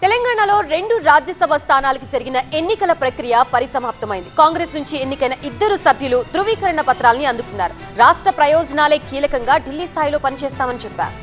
తెలంగాణలో 2 రాజ్యసభ స్థానాలకు జరిగిన ఎన్నికల ప్రక్రియ పరిసమాప్తమైంది. కాంగ్రెస్ నుంచి ఎన్నికైన 2 సభ్యులు ధృవీకరణ పత్రాల్ని అందుకున్నారు. రాష్ట్ర ప్రయోజనాలే కీలకంగా ఢిల్లీ స్థాయిలో పనిచేస్తామని చెప్పారు.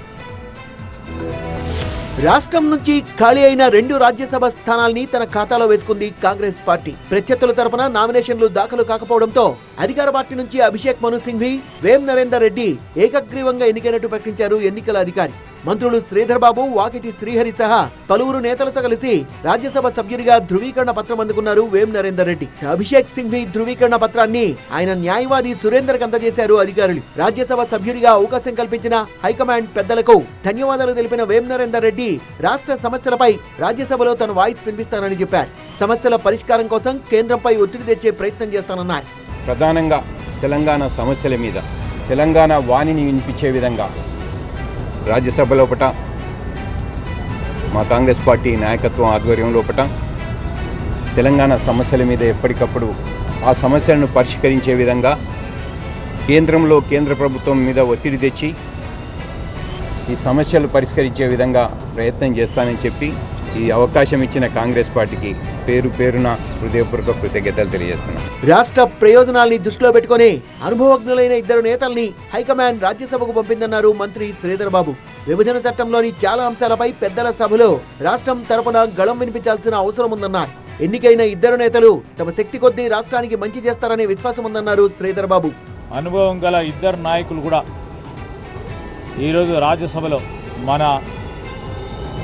రాష్ట్రం నుంచి ఖాళీ అయిన 2 రాజ్యసభ స్థానాల్ని తన ఖాతాలో వేసుకుంది కాంగ్రెస్ పార్టీ. ప్రత్యర్థుల తరపున నామినేషన్లు దాఖలు కాకపోవడంతో అధికార పార్టీ నుంచి అభిషేక్ మను సింఘ్వి, వేం నరేందర్ రెడ్డి ఏకగ్రీవంగా ఎన్నికైనట్టు ప్రకటించారు ఎన్నికల అధికారి. మంత్రులు శ్రీధర్ బాబు, వాకిటి శ్రీహరి సహా పలువురు నేతలతో కలిసి రాజ్యసభ సభ్యుడిగా ధృవీకరణ పత్రం అందుకున్నారు వేం నరేందర్ రెడ్డి. అభిషేక్ సింఘ్వి ధృవీకరణ పత్రాన్ని ఆయన న్యాయవాది సురేందర్కి అందజేశారు అధికారులు. రాజ్యసభ సభ్యుడిగా అవకాశం కల్పించిన హైకమాండ్ పెద్దలకు ధన్యవాదాలు తెలిపిన వేం నరేందర్ రెడ్డి రాష్ట్ర సమస్యలపై రాజ్యసభలో తన వాయిస్ వినిపిస్తానని చెప్పారు. సమస్యల పరిష్కారం కోసం కేంద్రంపై ఒత్తిడి తెచ్చే ప్రయత్నం చేస్తానన్నారు. ప్రధానంగా తెలంగాణ సమస్యల మీద తెలంగాణ వాణిని వినిపించే విధంగా రాజ్యసభ లోపట మా కాంగ్రెస్ పార్టీ నాయకత్వం ఆధ్వర్యం లోపట తెలంగాణ సమస్యల మీద ఎప్పటికప్పుడు ఆ సమస్యలను పరిష్కరించే విధంగా కేంద్ర ప్రభుత్వం మీద ఒత్తిడి తెచ్చి ఈ సమస్యలు పరిష్కరించే విధంగా ప్రయత్నం చేస్తానని చెప్పి ఈ అవకాశం ఇచ్చిన కాంగ్రెస్ పార్టీకి పేరున హృదయపూర్వక కృతజ్ఞతలు తెలియజేస్తున్నాం. రాష్ట్ర ప్రయోజనాల్ని దృష్టిలో పెట్టుకుని అనుభవజ్ఞులైన 2 నేతల్ని హైకమాండ్ రాజ్యసభకు పంపిందన్నారు మంత్రి శ్రీధర్ బాబు. విభజన చట్టంలోని చాలా అంశాలపై పెద్దల సభలో రాష్ట్రం తరపున గళం వినిపించాల్సిన అవసరం ఉందన్నారు. ఎన్నికైన 2 నేతలు తమ శక్తి కొద్దీ రాష్ట్రానికి మంచి చేస్తారనే విశ్వాసం ఉందన్నారు శ్రీధర్ బాబు. అనుభవం గల 2 నాయకులు కూడా ఈరోజు రాజ్యసభలో మన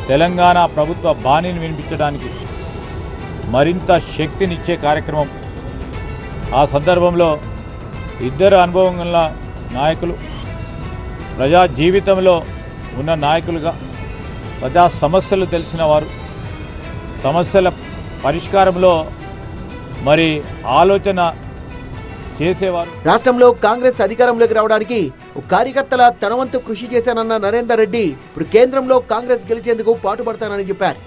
తెలంగాణ ప్రభుత్వ బాణిని వినిపించడానికి మరింత శక్తినిచ్చే కార్యక్రమం. ఆ సందర్భంలో 2 అనుభవం గల నాయకులు ప్రజా జీవితంలో ఉన్న నాయకులుగా ప్రజా సమస్యలు తెలిసిన వారు, సమస్యల పరిష్కారంలో మరి ఆలోచన చేసేవారు. రాష్ట్రంలో కాంగ్రెస్ అధికారంలోకి రావడానికి ఒక కార్యకర్తల తన వంతు కృషి చేశానన్న నరేందర్ రెడ్డి ఇప్పుడు కేంద్రంలో కాంగ్రెస్ గెలిచేందుకు పాటుపడతానని చెప్పారు.